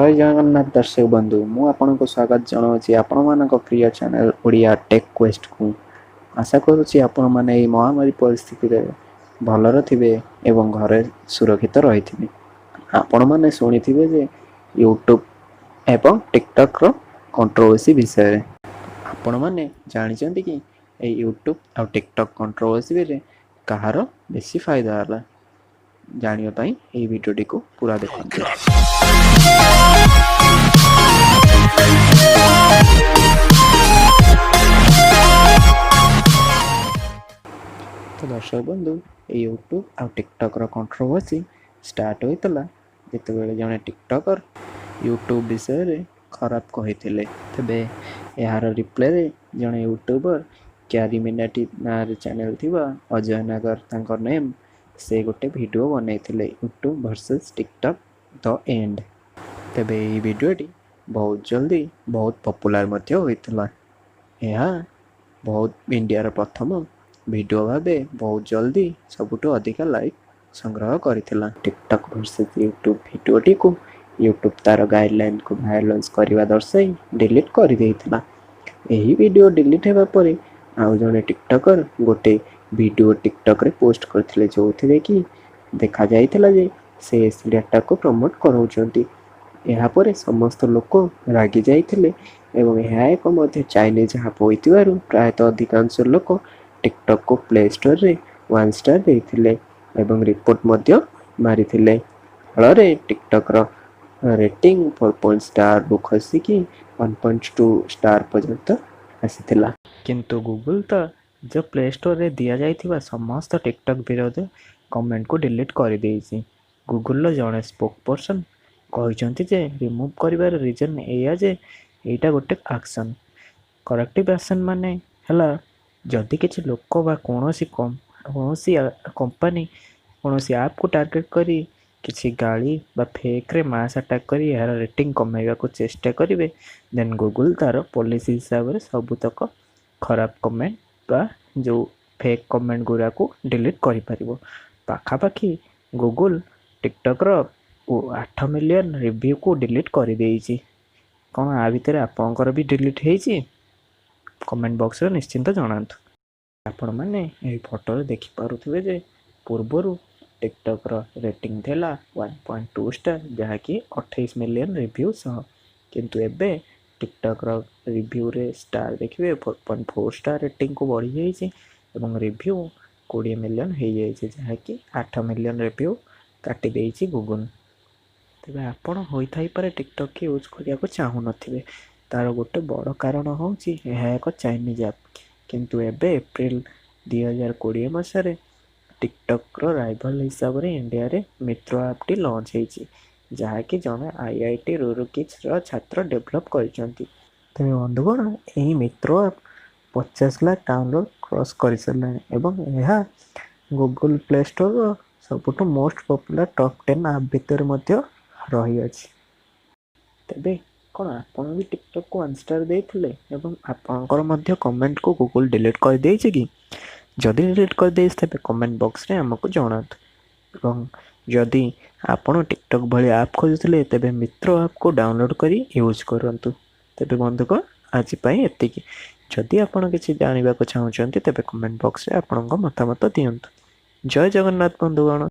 जय जगन्नाथ दर्शक बंधु मु आपनको स्वागत जनाऊँगी आपण मान प्रिय चैनल ओडिया टेक क्वेस्ट को। आशा करुच्ची आपण मैंने महामारी परिस्थिति रे भलर थे एवं घरे सुरक्षित रही थे। आपण मैंने शुणी थे जे यूट्यूब एवं टिकटॉक रो कंट्रोवर्सी विषय रे आपण मैंने जानते कि यूट्यूब और टिकटॉक कंट्रोवर्सी रे कहार बेसी फायदा है जानापी ये भिडियोटी को पूरा देखते। तो दर्शक बंधु यूट्यूब और टिकटॉक रो कंट्रोवर्सी स्टार्ट होता जिते जड़े टिकटॉकर यूट्यूब विषय रे खराब कही तेबे यार रिप्ले रे जड़े यूट्यूबर क्यारी मिनाटी ना चैनल थिबा अजय नागर तांकर नेम से गोटे वीडियो बनई YouTube versus TikTok the end. तेबे ये वीडियोटी बहुत जल्दी बहुत पॉपुलर मध्य होइतला। यह बहुत इंडिया रो प्रथम वीडियो भावे बहुत जल्दी सबुठु अधिक लाइक संग्रह करथिला। टिकटॉक वर्सेस यूट्यूब वीडियोटी को यूट्यूब तार गाइडलाइन को वायलेंस करवा दर्शाई डिलीट कर देइथिला। एही वीडियो डिलीट हेबा परे आउ जने टिकटॉकर गोटे वीडियो टिकटॉक रे पोस्ट करथिले जो थे कि देखा जाइथिला जे से डाटा को प्रमोट कराउछंती। यहाँ पर समस्त लोक रागी जाइथिले एवं यह एक मध्य चाइनीज ऐप होइतिबारु प्रायतः अधिकांश लोक टिकटॉक को प्ले स्टोर रे 1 स्टार देइथिले एवं रिपोर्ट मध्य मारिथिले। फल टिकटॉक रो रेटिंग 4 स्टार रु खसिकी 1.2 स्टार पर्यंत आसीथिला। किंतु गूगल तो जो प्ले स्टोर रे दिया जाइथिबा समस्त टिकटॉक विरोध कमेंट को डिलीट कर देइछि। गूगल जड़े स्पोक पर्सन कहते जे रिमूव कर रीजन एया जे एटा गोटे एक्शन करेक्टिव एक्शन माने हला जदि किसी लोक बा कोनोसी कंपनी कोनोसी ऐप को टार्गेट करी किसी गाली बा फेक रे मास अटैक करी यार रेटिंग कमाइबा को चेष्टा करिवे देन गूगल तार पॉलिसी हिसाब से सबुतक खराब कमेंट बा जो फेक कमेंट गुरा को डिलीट करि परिबो। पाखापाखी गूगल टिकटॉक रो 8 मिलियन रिव्यू को डिलीट कर देइछि। कौन आ भितर आपनकर भी डिलीट हेइछि कमेंट बॉक्स रे निश्चिंत जणांतु। आपण माने एही फोटो रे देखि पारुथिबे जे पूर्वरु टिकटॉक रो रेटिंग थेला 1.2 स्टार जहा कि 28 मिलियन रिव्यू सह, किंतु एबे टिकटॉक रो रिव्यू रे स्टार देखिबे 4.4 स्टार रेटिंग को बढ़ी जाइछि एवं रिव्यू 20 मिलियन हो जाइछि जहा कि 8 मिलियन रिव्यू काटी देइछि गूगल। तेबे आपण होइथाइ पारे टिकटॉक के यूज करिया को चाहू नथिबे तार गोटे बड़ कारण होउछि एहा एक चाइनीज ऐप। किंतु एबे अप्रैल 2020 मसरे टिकटॉक रो राइवल हिसाब रे इंडिया रे मित्र ऐप टी लॉन्च हेछि जहा कि जने आईआईटी रुरुकीज रो छात्र डेवलप करछंती। तेबे बंधुगण एही मित्र ऐप 50 लाख डाउनलोड क्रॉस कर सरलानी एवं यह गूगल प्ले स्टोर रो सबुठु मोस्ट पॉपुलर टॉप 10 ऐप भितर मध्य रही अछि। तेबे कोन आपण भी टिकटॉक को अनस्टार देथिले एवं आपनकर मध्य कमेंट को गूगल डिलीट कर देइछि कि जदि डिलीट कर देइछ तेबे कमेंट बॉक्स रे हमको जणात एवं जदि आपण टिकटॉक भली ऐप खोजुथिले तेबे मित्र ऐप को डाउनलोड करी यूज करंतु। तेबे बंधुको आज पई एतिकी। जदि आपण किछि जानिबा को चाहुचंती तेबे कमेंट बॉक्स रे आपनका मतामत दियंतु। जय जगन्नाथ बंधुगण।